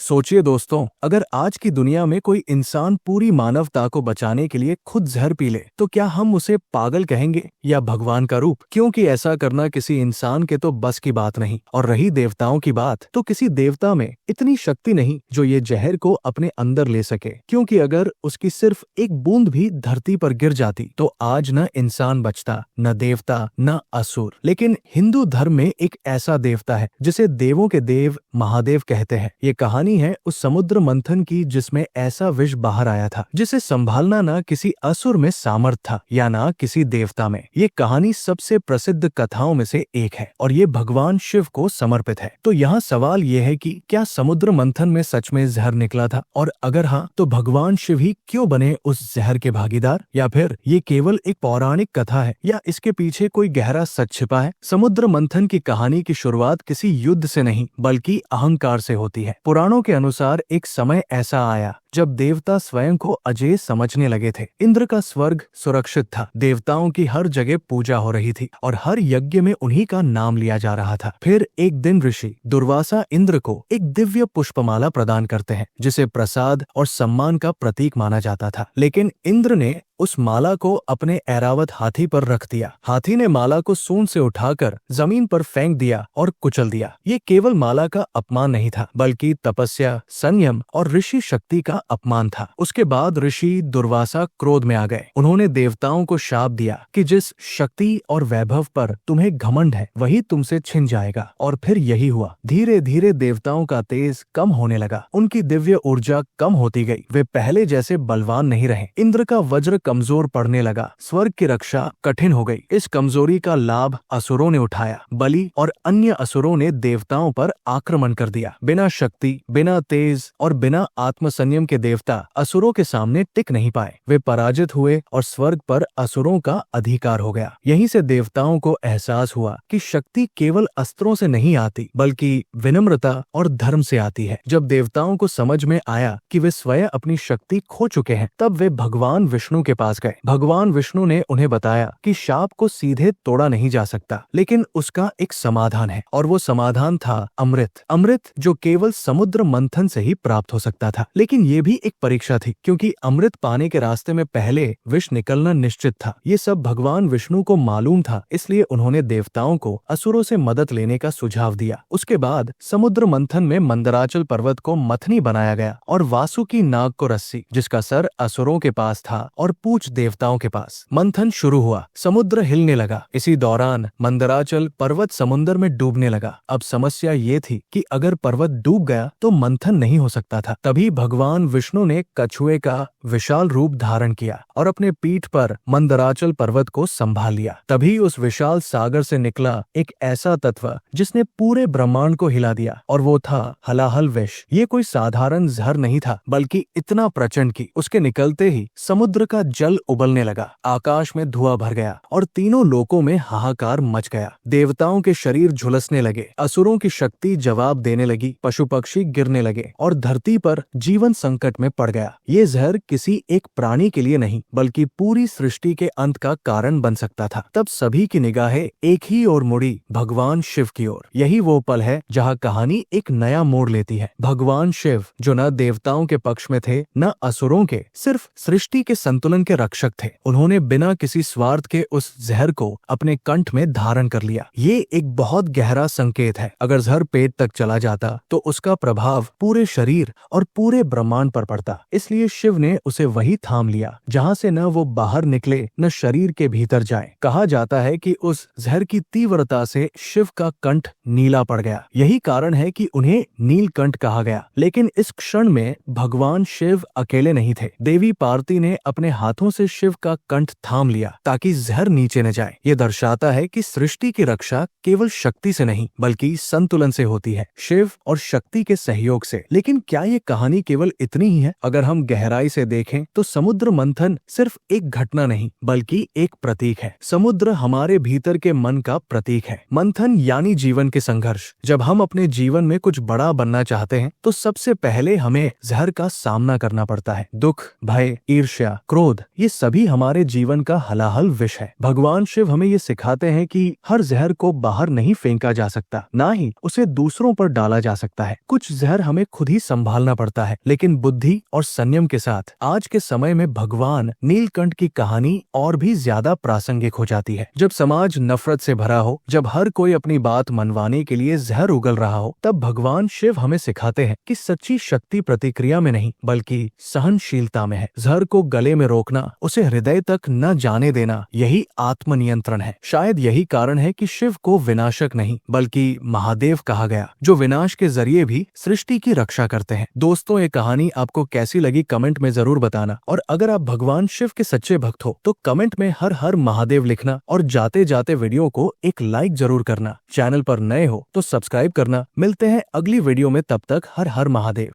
सोचिए दोस्तों, अगर आज की दुनिया में कोई इंसान पूरी मानवता को बचाने के लिए खुद जहर पी ले तो क्या हम उसे पागल कहेंगे या भगवान का रूप? क्योंकि ऐसा करना किसी इंसान के तो बस की बात नहीं। और रही देवताओं की बात, तो किसी देवता में इतनी शक्ति नहीं जो ये जहर को अपने अंदर ले सके, क्योंकि अगर उसकी सिर्फ एक बूंद भी धरती पर गिर जाती तो आज न इंसान बचता, न देवता, न असुर। लेकिन हिंदू धर्म में एक ऐसा देवता है जिसे देवों के देव महादेव कहते हैं। ये कहानी है उस समुद्र मंथन की जिसमें ऐसा विष बाहर आया था जिसे संभालना ना किसी असुर में सामर्थ था या ना किसी देवता में। ये कहानी सबसे प्रसिद्ध कथाओं में से एक है और ये भगवान शिव को समर्पित है। तो यहाँ सवाल ये है कि क्या समुद्र मंथन में सच में जहर निकला था, और अगर हाँ तो भगवान शिव ही क्यों बने उस जहर के भागीदार? या फिर ये केवल एक पौराणिक कथा है या इसके पीछे कोई गहरा सच छिपा है? समुद्र मंथन की कहानी की शुरुआत किसी युद्ध से नहीं बल्कि अहंकार से होती है। पुराणों के अनुसार एक समय ऐसा आया जब देवता स्वयं को अजेय समझने लगे थे। इंद्र का स्वर्ग सुरक्षित था, देवताओं की हर जगह पूजा हो रही थी और हर यज्ञ में उन्हीं का नाम लिया जा रहा था। फिर एक दिन ऋषि दुर्वासा इंद्र को एक दिव्य पुष्पमाला प्रदान करते हैं जिसे प्रसाद और सम्मान का प्रतीक माना जाता था। लेकिन इंद्र ने उस माला को अपने ऐरावत हाथी पर रख दिया। हाथी ने माला को सूंड से उठाकर जमीन पर फेंक दिया और कुचल दिया। ये केवल माला का अपमान नहीं था बल्कि तपस्या, संयम और ऋषि शक्ति का अपमान था। उसके बाद ऋषि दुर्वासा क्रोध में आ गए। उन्होंने देवताओं को शाप दिया कि जिस शक्ति और वैभव पर तुम्हें घमंड है वही तुमसे छिन जाएगा। और फिर यही हुआ। धीरे धीरे देवताओं का तेज कम होने लगा, उनकी दिव्य ऊर्जा कम होती गई, वे पहले जैसे बलवान नहीं रहे। इंद्र का वज्र कमजोर पड़ने लगा, स्वर्ग की रक्षा कठिन हो गई। इस कमजोरी का लाभ असुरों ने उठाया। बलि और अन्य असुरों ने देवताओं पर आक्रमण कर दिया। बिना शक्ति, बिना तेज और बिना आत्मसंयम के देवता असुरों के सामने टिक नहीं पाए। वे पराजित हुए और स्वर्ग पर असुरों का अधिकार हो गया। यहीं से देवताओं को एहसास हुआ कि शक्ति केवल अस्त्रों से नहीं आती बल्कि विनम्रता और धर्म से आती है। जब देवताओं को समझ में आया कि वे स्वयं अपनी शक्ति खो चुके हैं, तब वे भगवान विष्णु के पास गए। भगवान विष्णु ने उन्हें बताया कि शाप को सीधे तोड़ा नहीं जा सकता, लेकिन उसका एक समाधान है, और वो समाधान था अमृत। अमृत जो केवल समुद्र मंथन से ही प्राप्त हो सकता था। लेकिन ये भी एक परीक्षा थी, क्योंकि अमृत पाने के रास्ते में पहले विष निकलना निश्चित था। ये सब भगवान विष्णु को मालूम था, इसलिए उन्होंने देवताओं को असुरों से मदद लेने का सुझाव दिया। उसके बाद समुद्र मंथन में मंदराचल पर्वत को मथनी बनाया गया और वासुकी नाग को रस्सी, जिसका सर असुरों के पास था और पूछ देवताओं के पास। मंथन शुरू हुआ, समुद्र हिलने लगा। इसी दौरान मंदराचल पर्वत समुद्र में डूबने लगा। अब समस्या ये थी कि अगर पर्वत डूब गया तो मंथन नहीं हो सकता था। तभी भगवान विष्णु ने कछुए का विशाल रूप धारण किया और अपने पीठ पर मंदराचल पर्वत को संभाल लिया। तभी उस विशाल सागर से निकला एक ऐसा तत्व जिसने पूरे ब्रह्मांड को हिला दिया, और वो था हलाहल विष। ये कोई साधारण जहर नहीं था बल्कि इतना प्रचंड कि उसके निकलते ही समुद्र का जल उबलने लगा, आकाश में धुआं भर गया और तीनों लोकों में हाहाकार मच गया। देवताओं के शरीर झुलसने लगे, असुरों की शक्ति जवाब देने लगी, पशु पक्षी गिरने लगे और धरती पर जीवन संकट में पड़ गया। ये जहर किसी एक प्राणी के लिए नहीं बल्कि पूरी सृष्टि के अंत का कारण बन सकता था। तब सभी की निगाहें एक ही ओर मुड़ी, भगवान शिव की ओर। यही वो पल है जहाँ कहानी एक नया मोड़ लेती है। भगवान शिव जो न देवताओं के पक्ष में थे न असुरों के, सिर्फ सृष्टि के संतुलन के रक्षक थे। उन्होंने बिना किसी स्वार्थ के उस जहर को अपने कंठ में धारण कर लिया। ये एक बहुत गहरा संकेत है। अगर जहर पेट तक चला जाता तो उसका प्रभाव पूरे शरीर और पूरे ब्रह्मांड पर पड़ता। इसलिए शिव ने उसे वही थाम लिया जहाँ से न वो बाहर निकले न शरीर के भीतर जाए। कहा जाता है कि उस जहर की तीव्रता से शिव का कंठ नीला पड़ गया। यही कारण है कि उन्हें नीलकंठ कहा गया। लेकिन इस क्षण में भगवान शिव अकेले नहीं थे। देवी पार्वती ने अपने हाथों से शिव का कंठ थाम लिया ताकि जहर नीचे न जाए। ये दर्शाता है कि सृष्टि की रक्षा केवल शक्ति से नहीं बल्कि संतुलन से होती है, शिव और शक्ति के सहयोग से। लेकिन क्या ये कहानी केवल इतनी ही है। अगर हम गहराई से देखें तो समुद्र मंथन सिर्फ एक घटना नहीं बल्कि एक प्रतीक है। समुद्र हमारे भीतर के मन का प्रतीक है। मंथन यानी जीवन के संघर्ष। जब हम अपने जीवन में कुछ बड़ा बनना चाहते हैं तो सबसे पहले हमें जहर का सामना करना पड़ता है। दुख, भय, ईर्ष्या, क्रोध, ये सभी हमारे जीवन का हलाहल विष है। भगवान शिव हमें ये सिखाते हैं कि हर जहर को बाहर नहीं फेंका जा सकता, ना ही उसे दूसरों पर डाला जा सकता है। कुछ जहर हमें खुद ही संभालना पड़ता है, लेकिन बुद्धि और संयम के साथ। आज के समय में भगवान नीलकंठ की कहानी और भी ज्यादा प्रासंगिक हो जाती है। जब समाज नफरत से भरा हो, जब हर कोई अपनी बात मनवाने के लिए जहर उगल रहा हो, तब भगवान शिव हमें सिखाते हैं कि सच्ची शक्ति प्रतिक्रिया में नहीं बल्कि सहनशीलता में है। जहर को गले में रोकना, उसे हृदय तक न जाने देना, यही आत्मनियंत्रण है। शायद यही कारण है कि शिव को विनाशक नहीं बल्कि महादेव कहा गया, जो विनाश के जरिए भी सृष्टि की रक्षा करते हैं। दोस्तों, ये कहानी आपको कैसी लगी कमेंट में जरूर बताना, और अगर आप भगवान शिव के सच्चे भक्त हो तो कमेंट में हर हर महादेव लिखना, और जाते जाते वीडियो को एक लाइक जरूर करना। चैनल पर नए हो तो सब्सक्राइब करना। मिलते हैं अगली वीडियो में, तब तक हर हर महादेव।